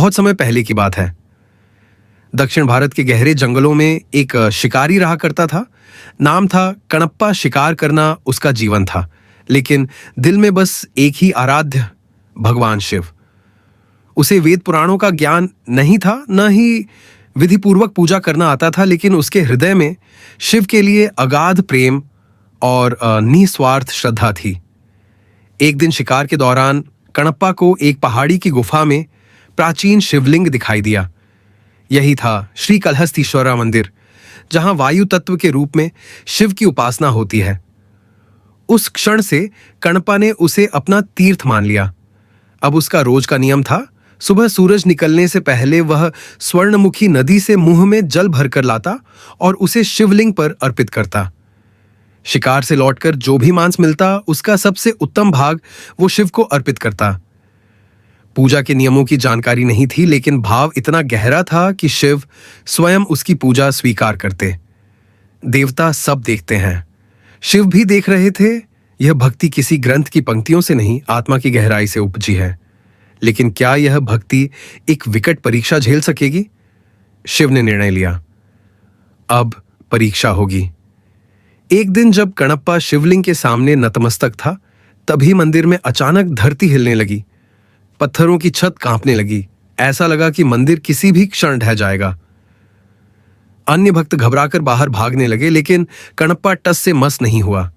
बहुत समय पहले की बात है। दक्षिण भारत के गहरे जंगलों में एक शिकारी रहा करता था। नाम था कणप्पा। शिकार करना उसका जीवन था, लेकिन दिल में बस एक ही आराध्य, भगवान शिव। उसे वेद पुराणों का ज्ञान नहीं था, न ही विधिपूर्वक पूजा करना आता था, लेकिन उसके हृदय में शिव के लिए अगाध प्रेम और निस्वार्थ श्रद्धा थी। एक दिन शिकार के दौरान कणप्पा को एक पहाड़ी की गुफा में प्राचीन शिवलिंग दिखाई दिया। यही था श्री कलहस्तीश्वरा मंदिर, जहां वायु तत्व के रूप में शिव की उपासना होती है। उस क्षण से कणप्पा ने उसे अपना तीर्थ मान लिया। अब उसका रोज का नियम था, सुबह सूरज निकलने से पहले वह स्वर्णमुखी नदी से मुंह में जल भरकर लाता और उसे शिवलिंग पर अर्पित करता। शिकार से लौटकर जो भी मांस मिलता, उसका सबसे उत्तम भाग वो शिव को अर्पित करता। पूजा के नियमों की जानकारी नहीं थी, लेकिन भाव इतना गहरा था कि शिव स्वयं उसकी पूजा स्वीकार करते। देवता सब देखते हैं, शिव भी देख रहे थे। यह भक्ति किसी ग्रंथ की पंक्तियों से नहीं, आत्मा की गहराई से उपजी है। लेकिन क्या यह भक्ति एक विकट परीक्षा झेल सकेगी? शिव ने निर्णय लिया, अब परीक्षा होगी। एक दिन जब कणप्पा शिवलिंग के सामने नतमस्तक था, तभी मंदिर में अचानक धरती हिलने लगी। पत्थरों की छत कांपने लगी। ऐसा लगा कि मंदिर किसी भी क्षण ढह जाएगा। अन्य भक्त घबराकर बाहर भागने लगे, लेकिन कणप्पा टस से मस नहीं हुआ।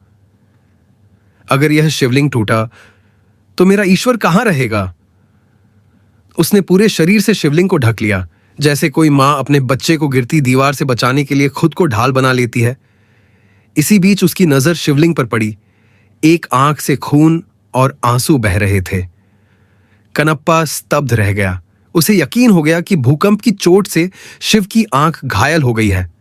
अगर यह शिवलिंग टूटा तो मेरा ईश्वर कहां रहेगा? उसने पूरे शरीर से शिवलिंग को ढक लिया, जैसे कोई मां अपने बच्चे को गिरती दीवार से बचाने के लिए खुद को ढाल बना लेती है। इसी बीच उसकी नजर शिवलिंग पर पड़ी। एक आंख से खून और आंसू बह रहे थे। कणप्पा स्तब्ध रह गया। उसे यकीन हो गया कि भूकंप की चोट से शिव की आंख घायल हो गई है।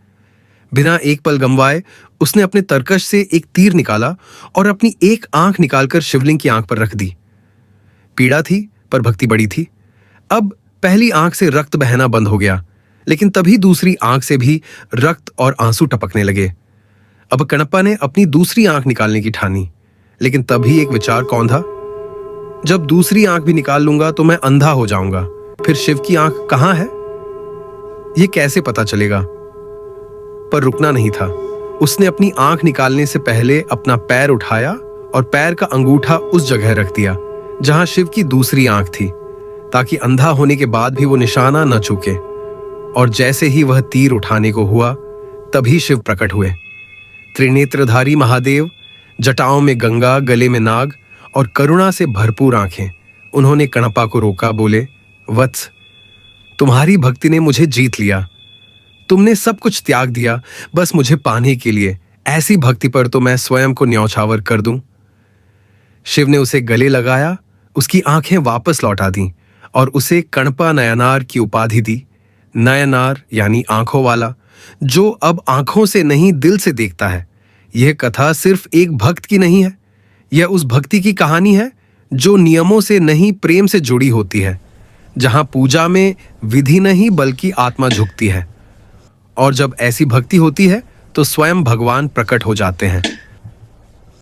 बिना एक पल गंवाए उसने अपने तरकश से एक तीर निकाला और अपनी एक आंख निकालकर शिवलिंग की आंख पर रख दी। पीड़ा थी, पर भक्ति बड़ी थी। अब पहली आंख से रक्त बहना बंद हो गया, लेकिन तभी दूसरी आंख से भी रक्त और आंसू टपकने लगे। अब कणप्पा ने अपनी दूसरी आंख निकालने की ठानी, लेकिन तभी एक विचार कौंधा, जब दूसरी आंख भी निकाल लूंगा तो मैं अंधा हो जाऊंगा। फिर शिव की आंख कहां है, यह कैसे पता चलेगा? पर रुकना नहीं था। उसने अपनी आंख निकालने से पहले अपना पैर उठाया और पैर का अंगूठा उस जगह रख दिया जहां शिव की दूसरी आंख थी, ताकि अंधा होने के बाद भी वो निशाना न चूके। और जैसे ही वह तीर उठाने को हुआ, तभी शिव प्रकट हुए। त्रिनेत्रधारी महादेव, जटाओं में गंगा, गले में नाग और करुणा से भरपूर आंखें। उन्होंने कणप्पा को रोका, बोले, वत्स, तुम्हारी भक्ति ने मुझे जीत लिया। तुमने सब कुछ त्याग दिया बस मुझे पाने के लिए। ऐसी भक्ति पर तो मैं स्वयं को न्यौछावर कर दूं। शिव ने उसे गले लगाया, उसकी आंखें वापस लौटा दी और उसे कणप्पा नयनार की उपाधि दी। नयनार यानी आंखों वाला, जो अब आंखों से नहीं दिल से देखता है। यह कथा सिर्फ एक भक्त की नहीं है, यह उस भक्ति की कहानी है जो नियमों से नहीं प्रेम से जुड़ी होती है, जहां पूजा में विधि नहीं बल्कि आत्मा झुकती है। और जब ऐसी भक्ति होती है तो स्वयं भगवान प्रकट हो जाते हैं।